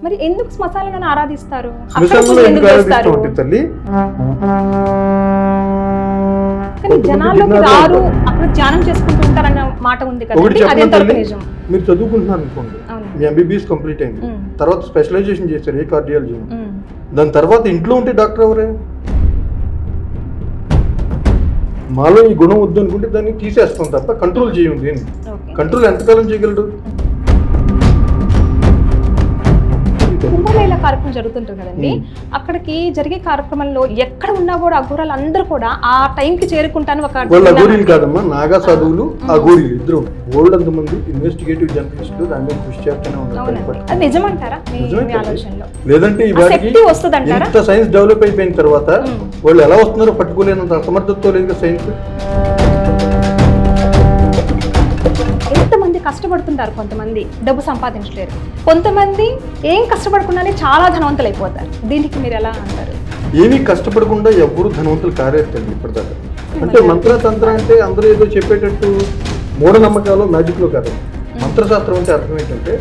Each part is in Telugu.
మరి ఎందుకు శ్మశాలను ఆరాధిస్తారు? తల్లి కానీ జనాల్లోకి రారు, అక్కడ ధ్యానం చేసుకుంటూ ఉంటారన్న మాట ఉంది కదా, అది ఎంతవరకు నిజం? మీరు చదువుకుంటున్నారు అనుకోండి, మీ ఎంబీబీఎస్ కంప్లీట్ అయింది, తర్వాత స్పెషలైజేషన్ చేశారు ఏ కార్డియాలజీ, దాని తర్వాత ఇంట్లో ఉంటే డాక్టర్ ఎవరే? మాలో ఈ గుణం వద్దు అనుకుంటే దాన్ని తీసేస్తాం తప్ప కంట్రోల్ చేయం. దీన్ని కంట్రోల్ ఎంతకాలం చేయగలడు? కుంభమేళ కార్యక్రమం జరుగుతుంటుంది కదండి, అక్కడికి జరిగే కార్యక్రమంలో ఎక్కడ ఉన్నా కూడా అఘోరాలు అందరూ కూడా ఆ టైంకి చేరుకుంటాను. వాళ్ళు అఘోరీలు కాదమ్మా, నాగా సాధువులు అఘోరీలు ఇద్దరు ఓల్డ్ అంతమంది ఇన్వెస్టిగేటివ్ జర్నలిస్టులు దాని మీద కృషి చేస్తూనే ఉన్నారు. నిజమంటారా మీ ఆలోచనలో? లేదంటే ఇంత సైన్స్ డెవలప్ అయిపోయిన తర్వాత వాళ్ళు ఎలా వస్తున్నారో పట్టుకోలేనంత అసమర్థతతో లేదు సైన్స్. ఎంతమంది కష్టపడుతుంటారు, కొంతమంది డబ్బు సంపాదించలేరు, కొంతమంది ఏం కష్టపడకుండానే చాలా ధనవంతులు అయిపోతారు. దీనికి మీరు ఎలా అంటారు? ఏమీ కష్టపడకుండా ఎవరు ధనవంతులు కారేస్తారు ఇప్పటిదాకా. అంటే మంత్రతంత్ర అంటే అందరూ ఏదో చెప్పేటట్టు మూఢనమ్మకాలు మ్యాజిక్లో కాదు. మంత్రశాస్త్రం అంటే అర్థం ఏంటంటే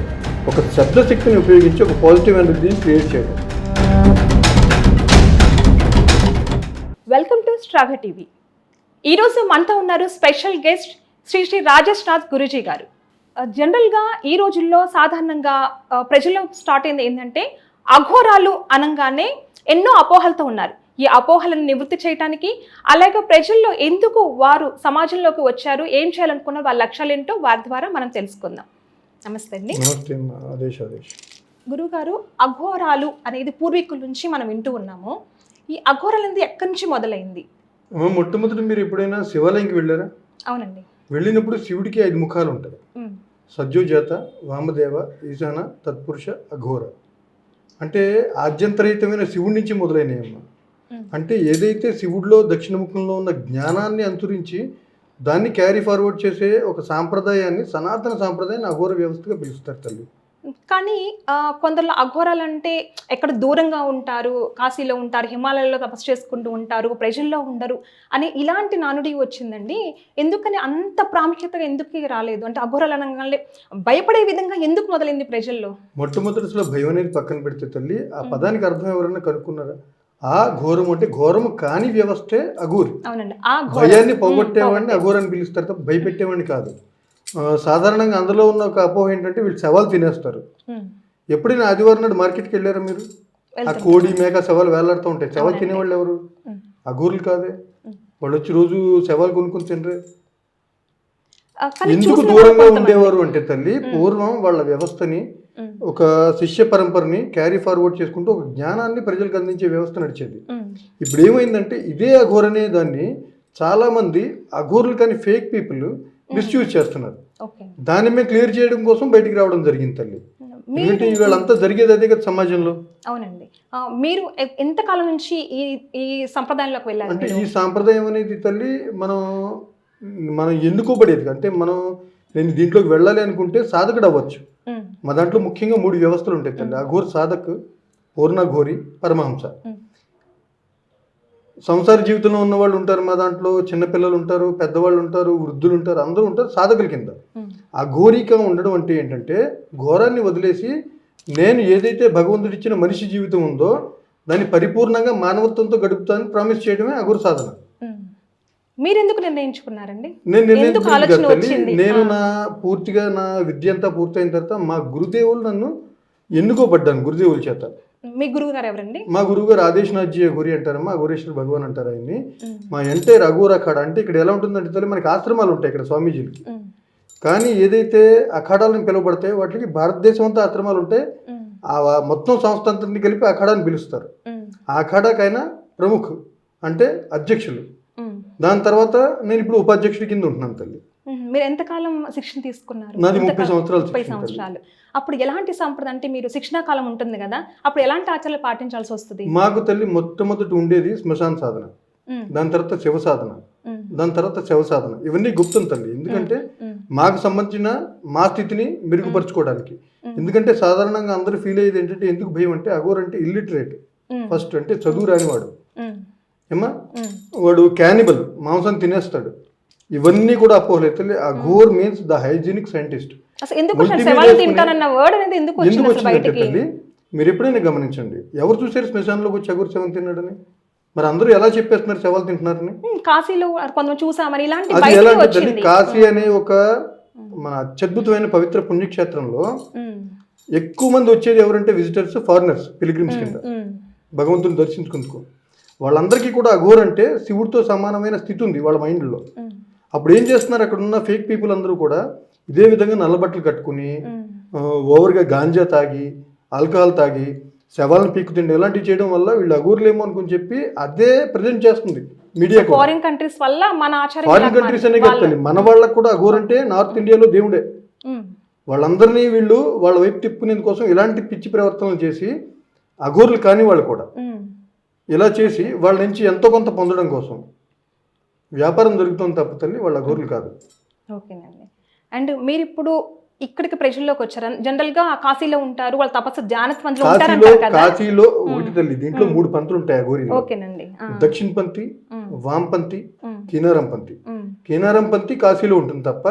ఒక శబ్దశక్తిని ఉపయోగించి ఒక పాజిటివ్ ఎనర్జీని క్రియేట్ చేయడం. వెల్కమ్ టు స్ట్రాగా టీవీ. ఈరోజు మనతో ఉన్నారు స్పెషల్ గెస్ట్ శ్రీ శ్రీ రాజేష్ రాజ్ గురూజీ గారు. జనరల్గా ఈ రోజుల్లో సాధారణంగా ప్రజల్లో స్టార్ట్ అయింది ఏంటంటే, అఘోరాలు అనగానే ఎన్నో అపోహలతో ఉన్నారు. ఈ అపోహలను నివృత్తి చేయడానికి, అలాగే ప్రజల్లో ఎందుకు వారు సమాజంలోకి వచ్చారు, ఏం చేయాలనుకున్న వాళ్ళ లక్ష్యాలు ఏంటో వారి ద్వారా మనం తెలుసుకుందాం. నమస్తే అండి. గురువుగారు, అఘోరాలు అనేది పూర్వీకుల నుంచి మనం వింటూ ఉన్నాము. ఈ అఘోరాలు అనేది ఎక్కడి నుంచి మొదలైంది? మొట్టమొదటి మీరు ఎప్పుడైనా శివాలయంకి వెళ్ళారా? అవునండి. వెళ్ళినప్పుడు శివుడికి 5 ముఖాలు ఉంటాయి. సజ్జోజాత, వామదేవ, ఈశాన, తత్పురుష, అఘోర. అంటే ఆద్యంతరహితమైన శివుడి నుంచి మొదలైనయమ్మ. అంటే ఏదైతే శివుడిలో దక్షిణముఖంలో ఉన్న జ్ఞానాన్ని అనుసరించి దాన్ని క్యారీ ఫార్వర్డ్ చేసే ఒక సాంప్రదాయాన్ని, సనాతన సాంప్రదాయాన్ని అఘోర వ్యవస్థగా పిలుస్తారు తల్లి. కానీ కొందరు అఘోరాలు అంటే ఎక్కడ దూరంగా ఉంటారు, కాశీలో ఉంటారు, హిమాలయాల్లో తపస్సు చేసుకుంటూ ఉంటారు, ప్రజల్లో ఉండరు అని ఇలాంటి నానుడి వచ్చిందండి. ఎందుకని అంత ప్రాముఖ్యతగా ఎందుకు రాలేదు? అంటే అఘోరాలు అనగానే భయపడే విధంగా ఎందుకు మొదలైంది ప్రజల్లో? మొట్టమొదటి అసలు భయం అనేది పక్కన పెడితే తల్లి, ఆ పదానికి అర్థం ఎవరైనా కనుక్కున్నారా? ఆ ఘోరం అంటే ఘోరము కాని వ్యవస్థే అఘోరి. అవునండి. ఆ భయాన్ని పోగొట్టేవాడిని అఘోరాన్ని పిలుస్తారు తప్ప భయపెట్టేవాడిని కాదు. సాధారణంగా అందులో ఉన్న ఒక అపోహ ఏంటంటే వీళ్ళు శవాలు తినేస్తారు. ఎప్పుడైనా ఆదివారం నాడు మార్కెట్కి వెళ్ళారా మీరు? ఆ కోడి మేక శవాలు వేలాడుతూ ఉంటాయి. శవాలు తినేవాళ్ళు ఎవరు? అఘోరులు కాదే. వాళ్ళు వచ్చి రోజు శవాలు కొనుక్కొని తినరే. ఎందుకు దూరంగా ఉండేవారు అంటే తల్లి, పూర్వం వాళ్ళ వ్యవస్థని, ఒక శిష్య పరంపరని క్యారీ ఫార్వర్డ్ చేసుకుంటూ ఒక జ్ఞానాన్ని ప్రజలకు అందించే వ్యవస్థ నడిచేది. ఇప్పుడు ఏమైందంటే ఇదే అఘోరనే దాన్ని చాలా మంది అఘోరులు కానీ ఫేక్ పీపుల్ మిస్యూజ్ చేస్తున్నారు. దాన్ని మేము క్లియర్ చేయడం కోసం బయటికి రావడం జరిగింది తల్లి. ఎందుకంటే ఇవాళంతా జరిగేది అదే కదా సమాజంలో. అవునండి. మీరు ఎంతకాలం నుంచి ఈ సంప్రదాయంలోకి వెళ్ళారు? అంటే ఈ సాంప్రదాయం అనేది తల్లి మనం ఎన్నుకోబడేది. అంటే నేను దీంట్లోకి వెళ్ళాలి అనుకుంటే సాధకుడు అవ్వచ్చు. మా దాంట్లో ముఖ్యంగా 3 వ్యవస్థలు ఉంటాయి తల్లి. అఘోర్, సాధక్, పూర్ణఘోరి, పరమహంస. సంసార జీవితంలో ఉన్న వాళ్ళు ఉంటారు మా దాంట్లో, చిన్నపిల్లలు ఉంటారు, పెద్దవాళ్ళు ఉంటారు, వృద్ధులు ఉంటారు, అందరూ ఉంటారు సాధకుల కింద. అఘోరిగా ఉండడం అంటే ఏంటంటే ఘోరాన్ని వదిలేసి నేను ఏదైతే భగవంతుడిచ్చిన మనిషి జీవితం ఉందో దాన్ని పరిపూర్ణంగా మానవత్వంతో గడుపుతానని ప్రామిస్ చేయడమే అఘోర సాధన. మీరు ఎందుకు నిర్ణయించుకున్నారండి? నేను పూర్తిగా నా విద్య అంతా పూర్తయిన తర్వాత మా గురుదేవులు నన్ను ఎన్నుకోబడ్డాను గురుదేవుల చేత. మీ గురువు గారు ఎవరండి? మా గురువు గారు ఆదేశనాథ్జీ గురి అంటారమ్మా, అఘోరేశ్వర భగవాన్ అంటారు ఆయన్ని. మా ఎంటైర్ అఘోర అఖాడ అంటే ఇక్కడ ఎలా ఉంటుందంటే మనకి ఆశ్రమాలు ఉంటాయి ఇక్కడ స్వామీజీలకి. కానీ ఏదైతే అఖాడాలను పిలువబడతాయో వాటికి భారతదేశం అంతా ఆశ్రమాలు ఉంటాయి. ఆ మొత్తం సంస్థ అంతని కలిపి అఖాడాన్ని పిలుస్తారు. ఆ అఖాడాకైనా ప్రముఖ అంటే అధ్యక్షులు. దాని తర్వాత నేను ఇప్పుడు ఉపాధ్యక్షుడి కింద ఉంటున్నాను తల్లి. మీరు ఎంతకాలం శిక్షణ తీసుకున్నారు? నాది 30 సంవత్సరాలు. 30 సంవత్సరాలు. అప్పుడు ఎలాంటి సంప్రదాయం అంటే మీరు శిక్షణా కాలం ఉంటుంది కదా, అప్పుడు ఎలాంటి ఆచారాలు పాటించాల్సి వస్తుంది? మాకు తల్లి మొట్టమొదటి ఉండేది శ్మశాన సాధన, దాని తర్వాత శివ సాధన, దాని తర్వాత శవ సాధన. ఇవన్నీ గుప్తం తల్లి. ఎందుకంటే మాకు సంబంధించిన మా స్థితిని మెరుగుపరచుకోవడానికి. ఎందుకంటే సాధారణంగా అందరూ ఫీల్ అయ్యేది ఏంటంటే ఎందుకు భయం అంటే అఘోర్ అంటే ఇల్లిటరేట్ ఫస్ట్, అంటే చదువు రానివాడు ఏమా, వాడు క్యానిబల్, మాంసం తినేస్తాడు. ఇవన్నీ కూడా అపోహలేదు. Aghor means the hygienic scientist. ఎందుకు మీరు ఎప్పుడైనా గమనించండి, ఎవరు చూసారు శ్మశానంలోకి వచ్చి అఘోరి శవం తిన్నాడని? మరి అందరూ ఎలా చెప్పేస్తున్నారు శవాలు తింటున్నారని? కాశీలో కొంతమంది చూసామని ఇలాంటి అది బయటికి ఎలా అంటే వచ్చింది. కాశీ అనే ఒక మన అత్యద్భుతమైన పవిత్ర పుణ్యక్షేత్రంలో ఎక్కువ మంది వచ్చేది ఎవరంటే విజిటర్స్, ఫారినర్స్, పిలిగ్రిమ్స్ కింద భగవంతుని దర్శించుకుందుకు. వాళ్ళందరికీ కూడా అఘోర్ అంటే శివుడితో సమానమైన స్థితి ఉంది వాళ్ళ మైండ్లో. అప్పుడు ఏం చేస్తున్నారు, అక్కడ ఉన్న ఫేక్ పీపుల్ అందరూ కూడా ఇదే విధంగా నల్లబట్టలు కట్టుకుని ఓవర్గా గాంజా తాగి, ఆల్కహాల్ తాగి, శవాలను పీక్కు తిండి ఇలాంటివి చేయడం వల్ల వీళ్ళు అఘోరులేమో అనుకుని చెప్పి అదే ప్రజెంట్ చేస్తుంది మీడియా. ఫారిన్ కంట్రీస్ వల్ల మన ఆచారం, ఫారిన్ కంట్రీస్ అనే చెప్తాను, మన వాళ్ళకు కూడా అఘోర్ అంటే నార్త్ ఇండియాలో దేవుడే. వాళ్ళందరినీ వీళ్ళు వాళ్ళ వైపు తిప్పుకునేందు కోసం ఇలాంటి పిచ్చి ప్రవర్తనలు చేసి, అఘోరులు కాని వాళ్ళు కూడా ఇలా చేసి వాళ్ళ నుంచి ఎంతో కొంత పొందడం కోసం వ్యాపారం జరుగుతుంది తప్ప తల్లి వాళ్ళ అఘోరులు కాదు. ఓకేనండి. అండ్ మీరు ఇప్పుడు ఇక్కడికి ప్రజల్లోకి వచ్చారు. జనరల్ గా కాశీలో ఉంటారు, వాళ్ళ తపస్సు ధ్యానత్వంలో ఉంటారంటారు కదా. కాశీలో ఒకటి తల్లి, దీంట్లో 3 పంతులు ఉంటాయి అఘోరీలో. ఓకేనండి. దక్షిణ పంతి, వామపంతి, కీనారం పంతి. కీనారం పంతి కాశీలో ఉంటుంది తప్ప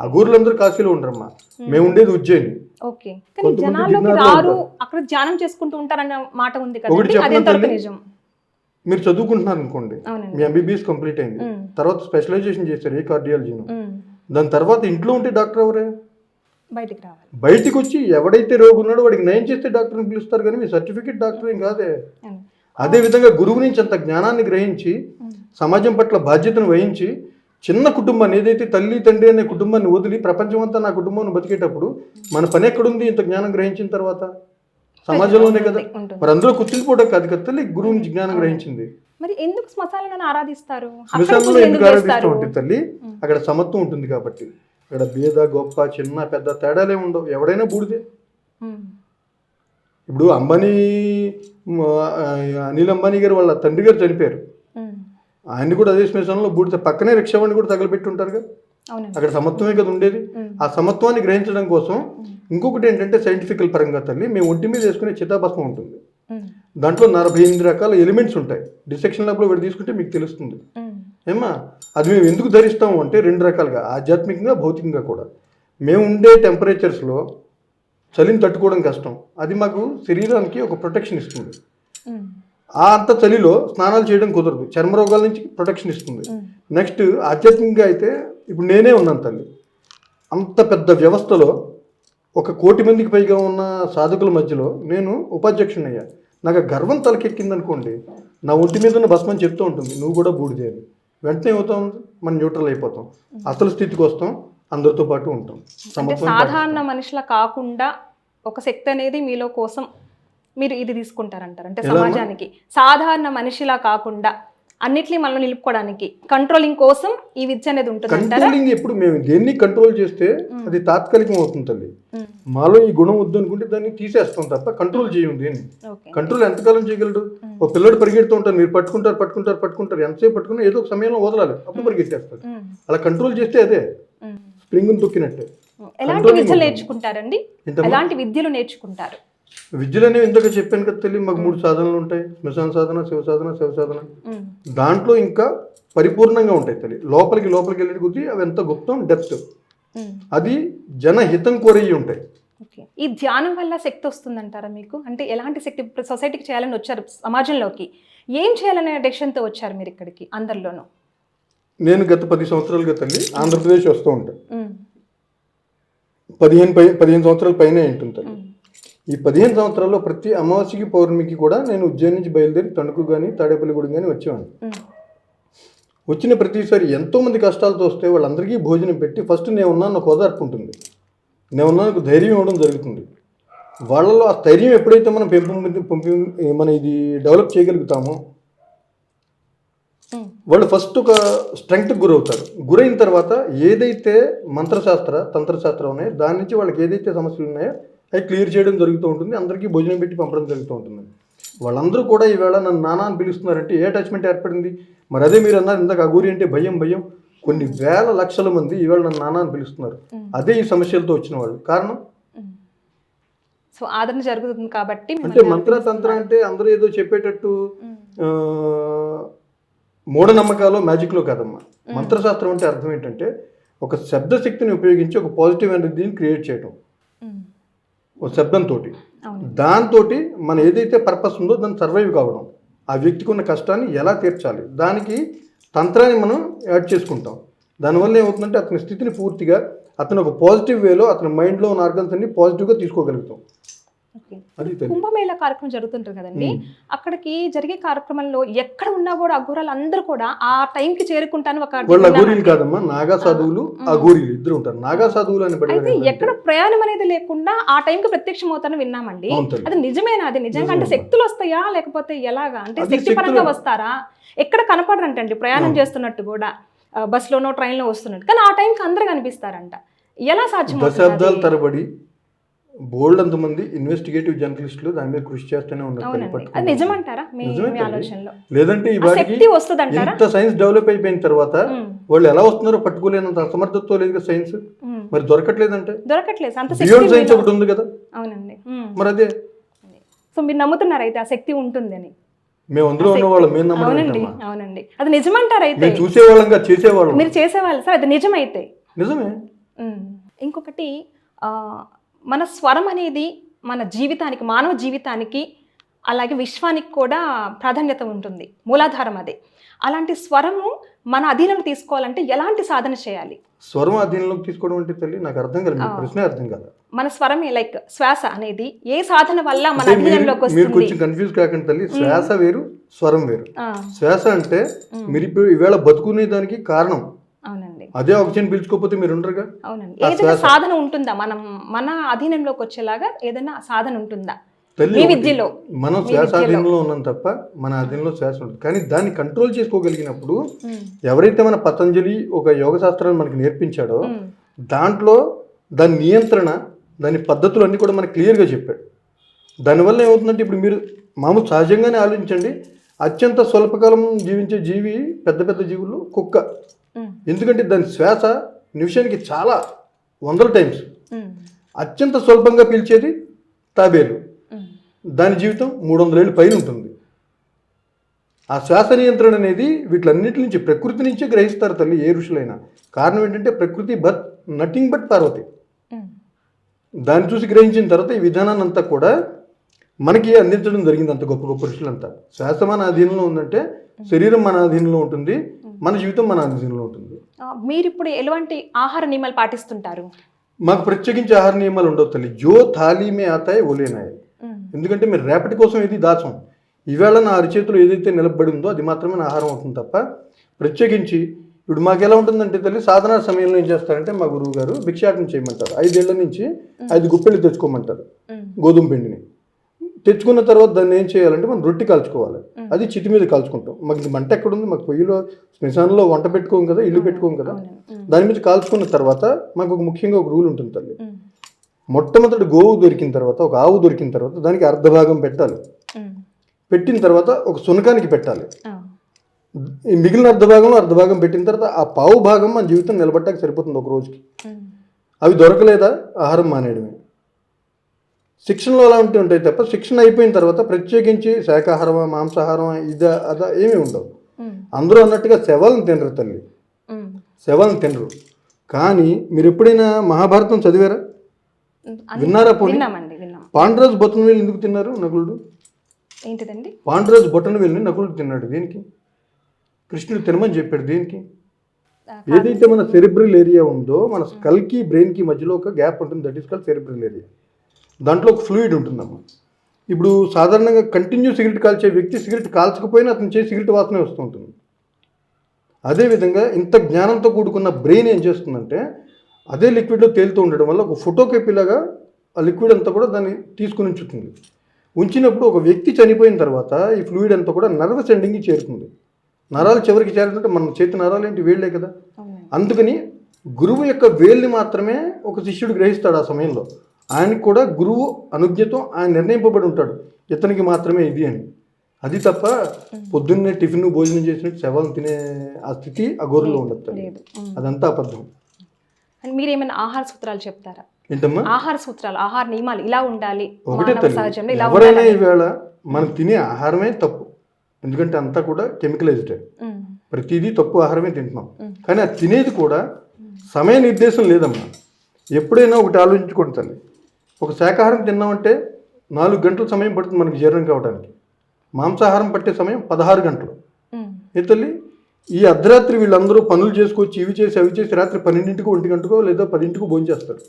అఘోరులందరూ కాశీలో ఉండరమ్మా. మేము ఉండేది ఉజ్జయిని. ఓకే, కానీ జనాల్లోకి రారు, అక్కడ ధ్యానం చేసుకుంటూ ఉంటారన్న మాట ఉంది కదా, అదెంతవరకు నిజం? మీరు చదువుకుంటున్నారు అనుకోండి, మీ ఎంబీబీఎస్ కంప్లీట్ అయింది, తర్వాత స్పెషలైజేషన్ చేశారు ఏ కార్డియాలజీను. దాని తర్వాత ఇంట్లో ఉంటే డాక్టర్ ఎవరే? బయటికి రావాలి. బయటికి వచ్చి ఎవడైతే రోగి ఉన్నాడో వాడికి నయం చేస్తే డాక్టర్ని పిలుస్తారు, కానీ మీ సర్టిఫికేట్ డాక్టర్ ఏం కాదే. అదే విధంగా గురువు నుంచి అంత జ్ఞానాన్ని గ్రహించి సమాజం పట్ల బాధ్యతను వహించి చిన్న కుటుంబాన్ని, ఏదైతే తల్లి తండ్రి అనే కుటుంబాన్ని వదిలి ప్రపంచమంతా నా కుటుంబాన్ని బతికేటప్పుడు మన పని ఎక్కడుంది? ఇంత జ్ఞానం గ్రహించిన తర్వాత సమాజంలోనే కదా. మరి అందులో కూర్చునిపోవడం కాదు కదా తల్లి గురువు నుంచి జ్ఞానం గ్రహించింది. మరి ఎందుకు శ్మశానాలను ఆరాధిస్తారు? శ్మశానంలో ఎందుకు ఆరాధిస్తూ ఉంటుంది తల్లి? అక్కడ సమత్వం ఉంటుంది కాబట్టి. ఇక్కడ భేద గొప్ప చిన్న పెద్ద తేడాలే ఉండవు, ఎవడైనా బూడిదే. ఇప్పుడు అంబానీ, అనిల్ అంబానీ గారు వాళ్ళ తండ్రి గారు చనిపోయారు, ఆయన్ని కూడా అదే శ్మశానంలో బూడిద, పక్కనే రిక్షావాణి కూడా తగలబెట్టి ఉంటారు కదా. అక్కడ సమత్వమే కదా ఉండేది. ఆ సమత్వాన్ని గ్రహించడం కోసం ఇంకొకటి ఏంటంటే సైంటిఫికల్ పరంగా తల్లి, మేము ఒంటి మీద వేసుకునే చితాభస్మం ఉంటుంది, దాంట్లో 48 రకాల ఎలిమెంట్స్ ఉంటాయి. డిసెక్షన్ ల్యాబ్లో వీడు తీసుకుంటే మీకు తెలుస్తుంది ఏమా. అది మేము ఎందుకు ధరిస్తాము అంటే 2 రకాలుగా, ఆధ్యాత్మికంగా భౌతికంగా కూడా. మేము ఉండే టెంపరేచర్స్లో చలిని తట్టుకోవడం కష్టం, అది మాకు శరీరానికి ఒక ప్రొటెక్షన్ ఇస్తుంది. ఆ అంత చలిలో స్నానాలు చేయడం కుదరదు, చర్మ రోగాల నుంచి ప్రొటెక్షన్ ఇస్తుంది. నెక్స్ట్ ఆధ్యాత్మికంగా అయితే ఇప్పుడు నేనే ఉన్నాను తల్లి, అంత పెద్ద వ్యవస్థలో 1 కోటి మందికి పైగా ఉన్న సాధకుల మధ్యలో నేను ఉపాధ్యక్షుని అయ్యా. నాకు గర్వం తలకెక్కింది అనుకోండి, నా ఒంటి మీద ఉన్న భస్మం చెప్తూ ఉంటుంది నువ్వు కూడా బూడిదే అని. వెంటనే అవుతాం, మనం న్యూట్రల్ అయిపోతాం, అసలు స్థితికి వస్తాం, అందరితో పాటు ఉంటాం. సాధారణ మనుషుల కాకుండా ఒక శక్తి అనేది మీలో కోసం మీరు ఇది తీసుకుంటారంటారు, అంటే సమాజానికి సాధారణ మనిషిలా కాకుండా అన్నిటినీ మనం నిలుపుకోవడానికి కంట్రోలింగ్ కోసం ఈ విద్య అనేది ఉంటుంది. కంట్రోలింగ్ ఎప్పుడు మేము దేన్ని కంట్రోల్ చేస్తే అది తాత్కాలికం అవుతుంది తల్లి. మాలో ఈ గుణం వద్దు అనుకుంటే దాన్ని తీసేస్తాం తప్ప కంట్రోల్ చేయం దేన్ని. కంట్రోల్ ఎంతకాలం చేయగలడు? ఒక పిల్లడు పరిగెడుతూ ఉంటారు, మీరు పట్టుకుంటారు, ఎంతసేపు పట్టుకున్నా ఏదో ఒక సమయంలో వదలాలి, అప్పుడు పరిగెత్తేస్తారు. అలా కంట్రోల్ చేస్తే అదే స్ప్రింగ్ తొక్కినట్టే. ఎలాంటి విద్యలు నేర్చుకుంటారండి? ఎలాంటి విద్యలు నేర్చుకుంటారు? విద్యలు అనేవి ఇంతగా చెప్పాను కదా తల్లి, మాకు 3 సాధనలు ఉంటాయి, శ్మశాన సాధన, శివ సాధన, శివ సాధన. దాంట్లో ఇంకా పరిపూర్ణంగా ఉంటాయి తల్లి. లోపలికి వెళ్ళే కొద్దీ అవి ఎంత గుప్తం, డెప్త్, అది జనహితం కోరేవి ఉంటాయి. ఈ ధ్యానం వల్ల శక్తి వస్తుందంటారా మీకు? అంటే ఎలాంటి శక్తి? ఇప్పుడు సొసైటీకి చేయాలని వచ్చారు, సమాజంలోకి ఏం చేయాలనే డెసిషన్తో వచ్చారు మీరు ఇక్కడికి అందరిలోనూ? నేను గత 10 సంవత్సరాలుగా తల్లి ఆంధ్రప్రదేశ్ వస్తూ ఉంటాను. 15 సంవత్సరాల పైన ఉంటుంది తల్లి. ఈ 15 సంవత్సరాల్లో ప్రతి అమావాస్యకి పౌర్ణమికి కూడా నేను ఉజ్జయిని నుంచి బయలుదేరి తణుకు కానీ తాడేపల్లిగూడెం కానీ వచ్చేవాడిని. వచ్చిన ప్రతిసారి ఎంతోమంది కష్టాలతో వస్తే వాళ్ళందరికీ భోజనం పెట్టి ఫస్ట్ నేను ఉన్నాను ఒక ఓదార్పు ఉంటుంది, నేను ఉన్నాను ధైర్యం ఇవ్వడం జరుగుతుంది. వాళ్ళలో ఆ ధైర్యం ఎప్పుడైతే మనం మన ఇది డెవలప్ చేయగలుగుతామో వాళ్ళు ఫస్ట్ ఒక స్ట్రెంగ్త్కి గురవుతారు. గురైన తర్వాత ఏదైతే మంత్రశాస్త్ర తంత్రశాస్త్రం ఉన్నాయో దాని నుంచి వాళ్ళకి ఏదైతే సమస్యలు ఉన్నాయో అవి క్లియర్ చేయడం జరుగుతూ ఉంటుంది, అందరికీ భోజనం పెట్టి పంపడం జరుగుతూ ఉంటుంది. వాళ్ళందరూ కూడా ఈవేళ నన్ను నానా అని పిలుస్తున్నారంటే ఏ అటాచ్మెంట్ ఏర్పడింది? మరి అదే మీరు అన్నారు ఇందాక అఘోరి అంటే భయం. కొన్ని వేల లక్షల మంది ఈవేళ నన్ను నానా అని పిలుస్తున్నారు, అదే ఈ సమస్యలతో వచ్చిన వాళ్ళు. కారణం సో ఆదరణ జరుగుతుంది కాబట్టి. అంటే మంత్రతంత్ర అంటే అందరూ ఏదో చెప్పేటట్టు మూఢనమ్మకాలు మ్యాజిక్లో కాదమ్మా. మంత్రశాస్త్రం అంటే అర్థం ఏంటంటే ఒక శబ్దశక్తిని ఉపయోగించి ఒక పాజిటివ్ ఎనర్జీని క్రియేట్ చేయటం. ఒక శబ్దంతో. అవును. దాంతో మన ఏదైతే పర్పస్ ఉందో దాన్ని సర్వైవ్ కావడం, ఆ వ్యక్తికి ఉన్న కష్టాన్ని ఎలా తీర్చాలి, దానికి తంత్రాన్ని మనం యాడ్ చేసుకుంటాం. దానివల్ల ఏమవుతుందంటే అతని స్థితిని పూర్తిగా అతను ఒక పాజిటివ్ వేలో అతని మైండ్లో ఉన్న ఆర్గన్స్ అన్ని పాజిటివ్గా తీసుకోగలుగుతాం. ఓకే. అది తెలియదు. కుంభమేళ కార్యక్రమం జరుగుతుంటుంది కదండి, అక్కడికి జరిగే కార్యక్రమంలో ఎక్కడ ఉన్నా కూడా అఘోరాలు అందరూ కూడా ఆ టైంకి చేరుకుంటాను ఒక వాళ్ళు అఘోరీలు కాదమ్మా, నాగా సాధువులు అఘోరీలు ఇద్దరు ఉంటారు. నాగా సాధువులు అని అయితే ఎక్కడ ప్రయాణం అనేది లేకుండా ఆ టైంకి ప్రత్యక్షం అవుతారని విన్నామండి. అది నిజమేనా? అది నిజంగా అంటే శక్తులు వస్తాయా లేకపోతే ఎలాగా? అంటే శక్తి పరంగా వస్తారా? ఎక్కడ కనపడరంటండి ప్రయాణం చేస్తున్నట్టు కూడా, బస్సులోనో ట్రైన్లో వస్తున్నట్టు, కానీ ఆ టైంకి అందరూ కనిపిస్తారంట. ఎలా సాధ్యం? దశాబ్దాల తరబడి బోల్డ్ అంతమంది ఇన్వెస్టిగేటివ్ జర్నలిస్టులు దాని మీద కృషి చేస్తూనే ఉన్నారు. అది నిజమంటారా మీ ఆలోచనలో? లేదంటే ఈ శక్తి వస్తుందంటారా? ఇంత సైన్స్ డెవలప్ అయిపోయిన తర్వాత వాళ్ళు ఎలా వస్తున్నారో పట్టుకోలేనంత అసమర్థతతో లేదు కదా సైన్స్. మరి దొరకట్లేదంటే దొరకట్లేదు. అంత బియాండ్ సైన్స్ ఒకటి ఉంది కదా. అవునండి. మరి అదే. సో మీరు నమ్ముతున్నారు అయితే ఆ శక్తి ఉంటుంది అని? మేము అందులో ఉన్న వాళ్ళం, మేము నమ్మడం. అవునండి, అవునండి. అది నిజమంటారు అయితే? చూసేవాళ్ళంగా చేసేవాళ్ళం. మీరు చేసేవాళ్ళు సార్, అది నిజమైతే? నిజమే. ఇంకొకటి, మన స్వరం అనేది మన జీవితానికి, మానవ జీవితానికి, అలాగే విశ్వానికి కూడా ప్రాధాన్యత ఉంటుంది, మూలాధారం అదే. అలాంటి స్వరము మన అధీనంలో తీసుకోవాలంటే ఎలాంటి సాధన చేయాలి? స్వరం అధీనంలోకి తీసుకోవడం అంటే తల్లి నాకు అర్థం కాలేదు, ప్రశ్నే అర్థం కాదు. మన స్వరం లైక్ శ్వాస అనేది ఏ సాధన వల్ల మన అధీనంలోకి మీరు వస్తుంది? కొంచెం కన్ఫ్యూజ్ కాకండి తల్లి. శ్వాస వేరు, స్వరం వేరు. శ్వాస అంటే మీరు ఇప్పుడు ఈవేళ బతుకునే దానికి కారణం. అవునండి. అదే ఆక్సిజన్ పీల్చుకోకపోతే మీరు ఉండరుగా. అవునండి. ఏదైనా సాధన ఉంటుందా మన అధీనంలోకి వచ్చేలాగా? ఏదైనా సాధన ఉంటుందా మీ విద్యలో? మనం శ్వాస అధీనంలో ఉన్నాం తప్ప మన అధీనంలో శ్వాస ఉంటుంది. కానీ దాన్ని కంట్రోల్ చేసుకోగలిగినప్పుడు ఎవరైతే మన పతంజలి ఒక యోగ శాస్త్రాన్ని మనకి నేర్పించాడో దాంట్లో దాని నియంత్రణ, దాని పద్ధతులు అన్నీ కూడా మనకి క్లియర్గా చెప్పాడు. దానివల్ల ఏమవుతుందంటే ఇప్పుడు మీరు మామూలు సహజంగానే ఆలోచించండి, అత్యంత స్వల్పకాలం జీవించే జీవి పెద్ద పెద్ద జీవులు కుక్క. ఎందుకంటే దాని శ్వాస నిమిషానికి చాలా 100 టైమ్స్. అత్యంత స్వల్పంగా పీల్చేది తాబేలు, దాని జీవితం 300 ఏళ్ళు పైన ఉంటుంది. ఆ శ్వాస నియంత్రణ అనేది వీటిలన్నిటి నుంచి, ప్రకృతి నుంచే గ్రహిస్తారు తల్లి ఏ ఋషులైనా. కారణం ఏంటంటే ప్రకృతి నథింగ్ బట్ పార్వతి. దాన్ని చూసి గ్రహించిన తర్వాత ఈ విధానాన్ని అంతా కూడా మనకి అందించడం జరిగింది. అంత గొప్ప గొప్ప ఋషులంతా. శ్వాస మన అధీనంలో ఉందంటే శరీరం మన అధీనంలో ఉంటుంది, మన జీవితం మన అధీనంలో ఉంటుంది. మీరు ఇప్పుడు ఎలాంటి ఆహార నియమాలు పాటిస్తుంటారు? మాకు ప్రత్యేకించి ఆహార నియమాలు ఉండవు తల్లి. జో థాలీ మే ఆతాయి ఓలేనాయి. ఎందుకంటే మీరు రేపటి కోసం ఏది దాచం. ఈవేళ నా అరిచేతులు ఏదైతే నిలబడి ఉందో అది మాత్రమే నా ఆహారం అవుతుంది తప్ప ప్రత్యేకించి ఇప్పుడు మాకు ఎలా ఉంటుందంటే తల్లి, సాధనా సమయంలో ఏం చేస్తారంటే మా గురువు గారు భిక్షాటన చేయమంటారు. 5 ఏళ్ల నుంచి 5 గుప్పెళ్ళు తెచ్చుకోమంటారు గోధుమ పిండిని. తెచ్చుకున్న తర్వాత దాన్ని ఏం చేయాలంటే మనం రొట్టె కాల్చుకోవాలి. అది చితి మీద కాల్చుకుంటాం. మాకు ఇది మంట ఎక్కడుంది, మాకు పొయ్యిలో శ్మశానంలో వంట పెట్టుకోం కదా, ఇల్లు పెట్టుకోం కదా. దాని మీద కాల్చుకున్న తర్వాత మాకు ఒక ముఖ్యంగా ఒక రూల్ ఉంటుంది తల్లి. మొట్టమొదటి గోవు దొరికిన తర్వాత, ఒక ఆవు దొరికిన తర్వాత దానికి అర్ధభాగం పెట్టాలి. పెట్టిన తర్వాత ఒక సునకానికి పెట్టాలి. ఈ మిగిలిన అర్ధభాగం పెట్టిన తర్వాత ఆ పావు భాగం మన జీవితం నిలబట్టడానికి సరిపోతుంది ఒక రోజుకి. అవి దొరకలేదా ఆహారం మానేయడమే. శిక్షణలో అలా ఉంటాయి తప్ప శిక్షణ అయిపోయిన తర్వాత ప్రత్యేకించి శాకాహారమా మాంసాహారమా ఇదా అదా ఏమీ ఉండవు. అందరూ అన్నట్టుగా శవాలను తినరు తల్లి, శవాలను తినరు. కానీ మీరు ఎప్పుడైనా మహాభారతం చదివారా, విన్నారా? పోనీ పాండురాజు బొటనవేలు ఎందుకు తిన్నారు నకులుడు? ఏంటిదండి? పాండురాజు బొటనవేలుని నకులుడు తిన్నాడు దేనికి? కృష్ణుడు తినమని చెప్పాడు దేనికి? ఏదైతే మన సెరిబ్రల్ ఏరియా ఉందో, మన స్కల్కి బ్రెయిన్కి మధ్యలో ఒక గ్యాప్ ఉంటుంది, that is called cerebral area. దాంట్లో ఒక ఫ్లూయిడ్ ఉంటుందమ్మా. ఇప్పుడు సాధారణంగా కంటిన్యూ సిగరెట్ కాల్చే వ్యక్తి సిగరెట్ కాల్చకపోయినా అతను చేసి సిగరెట్ వాసనే వస్తూ ఉంటుంది. అదేవిధంగా ఇంత జ్ఞానంతో కూడుకున్న బ్రెయిన్ ఏం చేస్తుందంటే అదే లిక్విడ్లో తేలుతూ ఉండడం వల్ల ఒక ఫోటోకాపీలాగా ఆ లిక్విడ్ అంతా కూడా దాన్ని తీసుకుని ఉంచుతుంది. ఉంచినప్పుడు ఒక వ్యక్తి చనిపోయిన తర్వాత ఈ ఫ్లూయిడ్ అంతా కూడా నర్వస్ ఎండింగ్కి చేరుతుంది. నరాలు చివరికి చేరుతుంటే మన చేతి నరాలు ఏంటి, వేళ్లే కదా. అందుకని గురువు యొక్క వేల్ని మాత్రమే ఒక శిష్యుడు గ్రహిస్తాడు ఆ సమయంలో. ఆయనకు కూడా గురువు అనుజ్ఞతో ఆయన నిర్ణయింపబడి ఉంటాడు, ఇతనికి మాత్రమే ఇది అని. అది తప్ప పొద్దున్నే టిఫిన్ భోజనం చేసినట్టు శవాలను తినే ఆ స్థితి ఆ గోరులో ఉండదు. అదంతా అబద్ధం. మీరు ఏమైనా ఆహార సూత్రాలు చెప్తారా? ఏంటమ్మా ఆహార సూత్రాలు, ఆహార నియమాలు ఇలా ఉండాలి? ఒకటే తల్లి, ఎవరైనా ఈవేళ మనం తినే ఆహారమే తప్పు. ఎందుకంటే అంతా కూడా కెమికలైజ్డ్, ప్రతిదీ తప్పు ఆహారమే తింటున్నాం. కానీ అది తినేది కూడా సమయ నిర్దేశం లేదమ్మా. ఎప్పుడైనా ఒకటి ఆలోచించుకోండి తల్లి, ఒక శాకాహారం తిన్నామంటే 4 గంటల సమయం పడుతుంది మనకి జీర్ణం కావడానికి. మాంసాహారం పట్టే సమయం 16 గంటలు. ఏ తల్లి, ఈ అర్ధరాత్రి వీళ్ళందరూ పనులు చేసుకొచ్చి ఇవి చేసి అవి చేసి రాత్రి 12ంటికో 1 గంటకో లేదా 10ంటికో భోజనం చేస్తారు.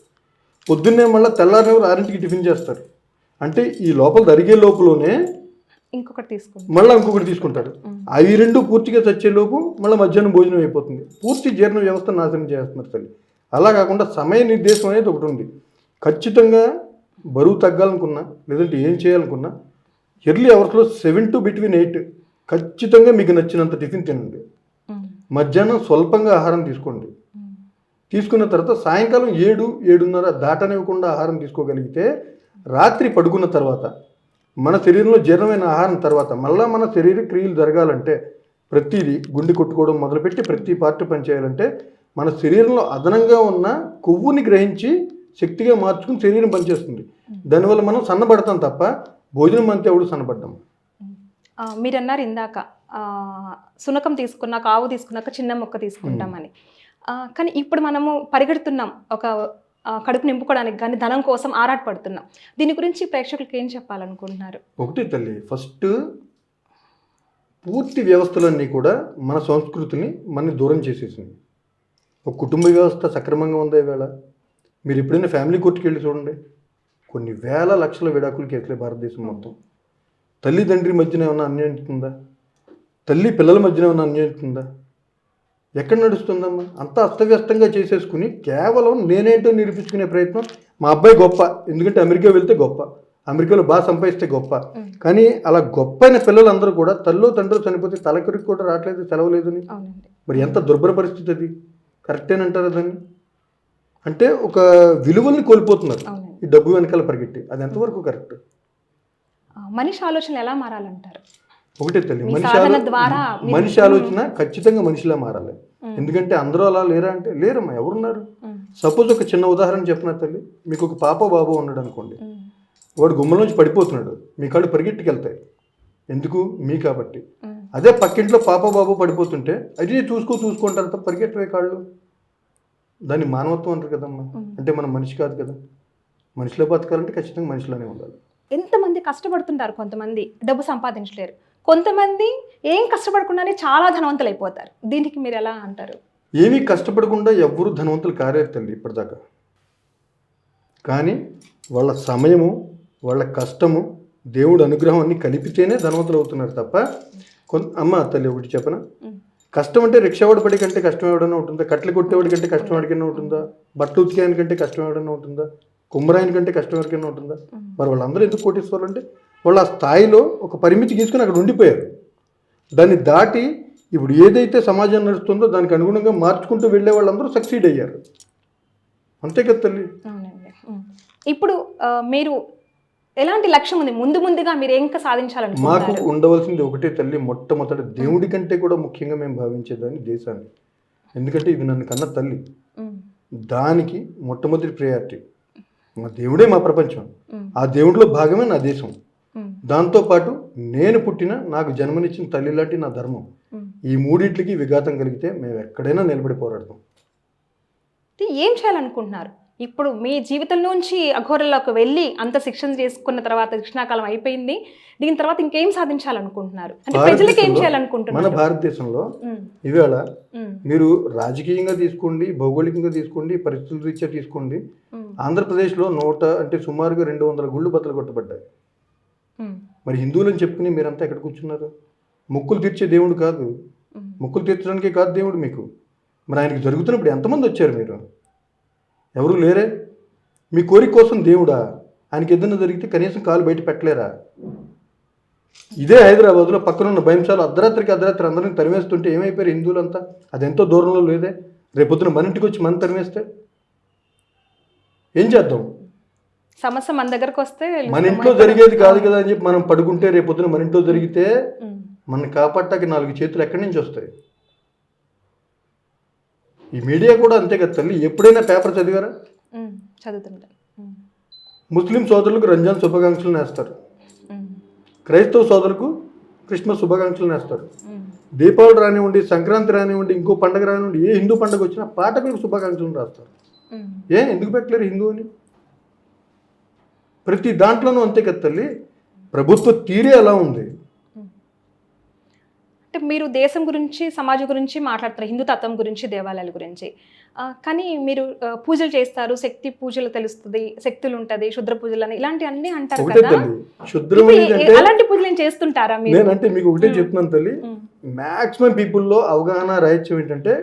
పొద్దున్నే మళ్ళీ తెల్లారి 6ంటికి టిఫిన్ చేస్తారు. అంటే ఈ లోపల జరిగే లోపలనే మళ్ళీ ఇంకొకటి తీసుకుంటారు. అవి రెండు పూర్తిగా చచ్చేలోపు మళ్ళీ మధ్యాహ్నం భోజనం అయిపోతుంది. పూర్తి జీర్ణ వ్యవస్థ నాశనం చేస్తున్నారు తల్లి. అలా కాకుండా సమయ నిర్దేశం అనేది ఒకటి ఉంది. ఖచ్చితంగా బరువు తగ్గాలనుకున్నా లేదంటే ఏం చేయాలనుకున్నా ఎర్లీ అవర్స్లో 7 to between 8 ఖచ్చితంగా మీకు నచ్చినంత టిఫిన్ తినండి. మధ్యాహ్నం స్వల్పంగా ఆహారం తీసుకోండి. తీసుకున్న తర్వాత సాయంకాలం 7-7:30 దాటనివ్వకుండా ఆహారం తీసుకోగలిగితే రాత్రి పడుకున్న తర్వాత మన శరీరంలో జీర్ణమైన ఆహారం తర్వాత మళ్ళీ మన శరీర క్రియలు జరగాలంటే ప్రతిదీ గుండె కొట్టుకోవడం మొదలుపెట్టి ప్రతి పార్ట్ పనిచేయాలంటే మన శరీరంలో అదనంగా ఉన్న కొవ్వుని గ్రహించి శక్తిగా మార్చుకుని శరీరం పనిచేస్తుంది. దానివల్ల మనం సన్నబడతాం తప్ప భోజనం అంతే ఎవడు సన్నబడ్డాం. మీరు అన్నారు ఇందాక సునకం తీసుకున్నాక ఆవు తీసుకున్నాక చిన్న మొక్క తీసుకుంటామని. కానీ ఇప్పుడు మనము పరిగెడుతున్నాం ఒక కడుపు నింపుకోవడానికి, కానీ ధనం కోసం ఆరాటపడుతున్నాం. దీని గురించి ప్రేక్షకులకు ఏం చెప్పాలనుకుంటున్నారు? ఒకటి తల్లి, ఫస్ట్ పూర్తి వ్యవస్థలన్నీ కూడా మన సంస్కృతిని మనని దూరం చేసేసింది. ఒక కుటుంబ వ్యవస్థ సక్రమంగా ఉందా ఈవేళ? మీరు ఎప్పుడైనా ఫ్యామిలీ కోర్టుకి వెళ్ళి చూడండి, కొన్ని వేల లక్షల విడాకులు కేసులే భారతదేశం మొత్తం. తల్లిదండ్రి మధ్యన ఏమైనా అన్యాయం ఉందా? తల్లి పిల్లల మధ్యన ఏమైనా అన్యాయం ఉందా? ఎక్కడ నడుస్తుందమ్మా? అంతా అస్తవ్యస్తంగా చేసేసుకుని కేవలం నేనేంటో నిరూపించుకునే ప్రయత్నం. మా అబ్బాయి గొప్ప, ఎందుకంటే అమెరికా వెళ్తే గొప్ప, అమెరికాలో బాగా సంపాదిస్తే గొప్ప. కానీ అలా గొప్ప అయిన పిల్లలందరూ కూడా తల్లో తండ్రులు చనిపోతే తలకొరికి కూడా రావట్లేదు, సెలవు లేదని. మరి ఎంత దుర్భర పరిస్థితి అది? కరెక్టేనంటారా దాన్ని? అంటే ఒక విలువల్ని కోల్పోతున్నారు ఈ డబ్బు వెనకాల పరిగెట్టి. అది ఎంతవరకు కరెక్ట్? మనిషి ఆలోచన ఎలా మారాలంటారు? ఒకటే తల్లి, మనిషి ఆలోచన ఖచ్చితంగా మనిషిలా మారాలి. ఎందుకంటే అందరూ అలా లేరా అంటే లేరమ్మా, ఎవరున్నారు? సపోజ్ ఒక చిన్న ఉదాహరణ చెప్పిన తల్లి, మీకు ఒక పాప బాబు ఉన్నాడు అనుకోండి, వాడు గుమ్మలోంచి పడిపోతున్నాడు, మీ కాళ్ళు పరిగెట్టుకెళ్తాయి. ఎందుకు? మీ కాబట్టి. అదే పక్కింట్లో పాప బాబు పడిపోతుంటే అది చూసుకుంటారు తప్ప పరిగెట్టవే కాళ్ళు. దాన్ని మానవత్వం అంటారు కదమ్మా. అంటే మనం మనిషి కాదు కదా. మనిషిలో బతకాలంటే ఖచ్చితంగా మనిషిలోనే ఉండాలి. ఎంతమంది కష్టపడుతుంటారు, కొంతమంది డబ్బు సంపాదించలేరు, కొంతమంది ఏం కష్టపడకుండానే చాలా ధనవంతులు అయిపోతారు. దీనికి మీరు ఎలా అంటారు? ఏమీ కష్టపడకుండా ఎవ్వరూ ధనవంతులు కారేతండి ఇప్పటిదాకా. కానీ వాళ్ళ సమయము, వాళ్ళ కష్టము, దేవుడు అనుగ్రహం అన్ని కలిపితేనే ధనవంతులు అవుతున్నారు తప్ప అమ్మ తల్లి ఒకటి చెప్పనా, కష్టం అంటే రిక్షావాడు పడే కంటే కష్టం ఎవడన్నా ఉంటుందా? కట్టెలు కొట్టేవాడి కంటే కష్టం ఎవరికైనా ఉంటుందా? బట్టలు ఉతికేయని కంటే కష్టం ఎవడన్నా ఉంటుందా? కుమ్మరాయని కంటే కష్టం ఎవరికైనా ఉంటుందా? మరి వాళ్ళందరూ ఎందుకు కోటీశ్వరులు అంటే వాళ్ళు ఆ స్థాయిలో ఒక పరిమితి గీసుకుని అక్కడ ఉండిపోయారు. దాన్ని దాటి ఇప్పుడు ఏదైతే సమాజం నడుస్తుందో దానికి అనుగుణంగా మార్చుకుంటూ వెళ్ళే వాళ్ళందరూ సక్సీడ్ అయ్యారు. అంతే కదా తల్లి. ఇప్పుడు మీరు ఎలాంటి లక్ష్యం ఉంది? ముందుగా మీరు ఇంకా సాధించాలనుకుంటున్నారు? మాకు ఉండవలసింది ఒకటే తల్లి, మొట్టమొదటి దేవుడి కంటే కూడా ముఖ్యంగా మేము భావించేదాన్ని దేశాన్ని. ఎందుకంటే ఇది నన్ను కన్న తల్లి. దానికి మొట్టమొదటి ప్రయారిటీ. మా దేవుడే మా ప్రపంచం, ఆ దేవుడిలో భాగమే నా దేశం. దాంతోపాటు నేను పుట్టిన, నాకు జన్మనిచ్చిన తల్లి లాంటి నా ధర్మం. ఈ మూడింటికి విఘాతం కలిగితే మేము ఎక్కడైనా నిలబడి పోరాడతాం. ఏం చేయాలనుకుంటున్నారు? ఇప్పుడు మీ జీవితంలోంచి అఘోరలోకి వెళ్ళి అంత శిక్షణ చేసుకున్న తర్వాత, శిక్షణాకాలం అయిపోయింది, దీని తర్వాత ఇంకేం సాధించాలనుకుంటున్నారు? అంటే ప్రజలకు ఏం చేయాలనుకుంటున్నారు? మన భారతదేశంలో ఇవాళ మీరు రాజకీయంగా తీసుకోండి, భౌగోళికంగా తీసుకోండి, పరిస్థితుల రీత్యా తీసుకోండి, ఆంధ్రప్రదేశ్లో సుమారుగా 200 గుళ్ళు బద్దలు కొట్టబడ్డాయి. మరి హిందువులని చెప్పుకుని మీరంతా ఎక్కడ కూర్చున్నారు? మొక్కులు తీర్చే దేవుడు కాదు, మొక్కులు తీర్చడానికే కాదు దేవుడు మీకు. మరి ఆయనకి జరుగుతున్నప్పుడు ఎంతమంది వచ్చారు? మీరు ఎవరు లేరే. మీ కోరిక కోసం దేవుడా? ఆయనకి ఏదైనా జరిగితే కనీసం కాలు బయట పెట్టలేరా? ఇదే హైదరాబాద్లో పక్కనున్న భయంశాలు అర్ధరాత్రికి అందరినీ తరిమేస్తుంటే ఏమైపోయారు హిందువులంతా? అది ఎంతో దూరంలో లేదే. రేపొద్దున మన ఇంటికి వచ్చి మనం తరిమేస్తే ఏం చేద్దాం? సమస్య మన దగ్గరకు వస్తే మన ఇంట్లో జరిగేది కాదు కదా అని చెప్పి మనం పడుకుంటే రేపొద్దున మన ఇంట్లో జరిగితే మన కాపాడటానికి 4 చేతులు ఎక్కడి నుంచి వస్తాయి? ఈ మీడియా కూడా అంతే కదా తల్లి. ఎప్పుడైనా పేపర్ చదివారా? చదువుతుంటారు. ముస్లిం సోదరులకు రంజాన్ శుభాకాంక్షలు నేస్తారు, క్రైస్తవ సోదరులకు క్రిస్మస్ శుభాకాంక్షలు నేస్తారు. దీపావళి రానివ్వండి, సంక్రాంతి రానివ్వండి, ఇంకో పండుగ రానివ్వండి, ఏ హిందూ పండుగ వచ్చినా పాఠకులకు శుభాకాంక్షలు రాస్తారు. ఎందుకు పెట్టలేరు హిందూ అని? ప్రతి దాంట్లోనూ అంతే కదా తల్లి, ప్రభుత్వ తీరే అలా ఉంది. అంటే మీరు దేశం గురించి, సమాజం గురించి మాట్లాడతారు, హిందూ తత్వం గురించి, దేవాలయాల గురించి. కానీ మీరు పూజలు చేస్తారు, శక్తి పూజలు తెలుస్తుంది, శక్తులు ఉంటుంది, శుద్ర పూజలు అని ఇలాంటివన్నీ అంటారు ఒకటే కదా. తల్లి, శుద్రం అంటే అలాంటి పూజలు ఏం చేస్తుంటారా మీరు? నేనంటే మీకు ఒకటే చెప్తున్నాను తల్లి, మాక్సిమం పీపుల్లో అవగాహన రాహిత్యం ఏంటంటే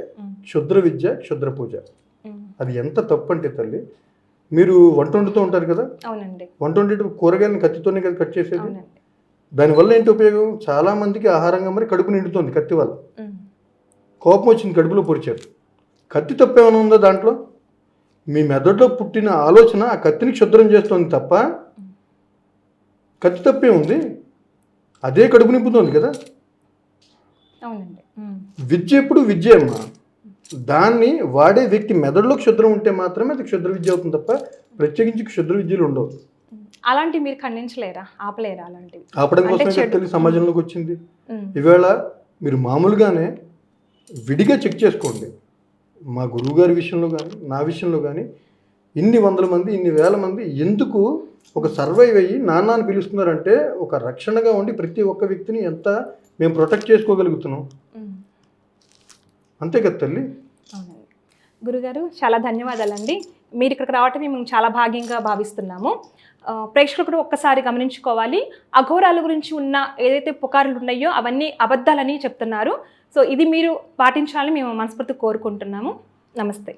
క్షుద్ర విద్య, క్షుద్ర పూజ. అది ఎంత తప్పు అంటే తల్లి, మీరు వంట వండుతూ ఉంటారు కదా, అవునండి, వంట వండి కూరగాయలను కత్తితోనే కదా కట్ చేసేది. అవునండి. దానివల్ల ఏంటి ఉపయోగం? చాలా మందికి ఆహారంగా మరి కడుపు నిండుతుంది కత్తి వల్ల. కోపం వచ్చింది, కడుపులో పొడిచారు. కత్తి తప్పేమైనా ఉందా దాంట్లో? మీ మెదడులో పుట్టిన ఆలోచన ఆ కత్తిని క్షుద్రం చేస్తుంది తప్ప కత్తి తప్పే ఉంది, అదే కడుపు నింపుతుంది కదా. అవునండి. విద్య ఎప్పుడు విద్య అమ్మా, దాన్ని వాడే వ్యక్తి మెదడులో క్షుద్రం ఉంటే మాత్రమే అది క్షుద్ర విద్య అవుతుంది తప్ప ప్రత్యేకించి క్షుద్ర విద్యలు ఉండవు. అలాంటివి మీరు ఖండించలేరా, ఆపలేరా? అలాంటివి ఆపడం కోసమే తెలిసి సమాజంలోకి వచ్చింది. ఈవేళ మీరు మామూలుగానే విడిగా చెక్ చేసుకోండి, మా గురువు గారి విషయంలో కానీ నా విషయంలో కానీ ఇన్ని వందల మంది, ఇన్ని వేల మంది ఎందుకు ఒక సర్వైవ్ అయ్యి నాన్నని పిలుస్తున్నారంటే ఒక రక్షణగా ఉండి ప్రతి ఒక్క వ్యక్తిని ఎంత మేము ప్రొటెక్ట్ చేసుకోగలుగుతున్నాం, అంతే కదా తల్లి. అవునండి. గురుగారు చాలా ధన్యవాదాలండి. మీరు ఇక్కడికి రావటం మేము చాలా భాగ్యంగా భావిస్తున్నాము. ప్రేక్షకులు కూడా ఒక్కసారి గమనించుకోవాలి, అఘోరాల గురించి ఉన్న ఏదైతే పుకార్లు ఉన్నాయో అవన్నీ అబద్ధాలని చెప్తున్నారు. సో ఇది మీరు పాటించాలని మేము మనస్ఫూర్తిగా కోరుకుంటున్నాము. నమస్తే.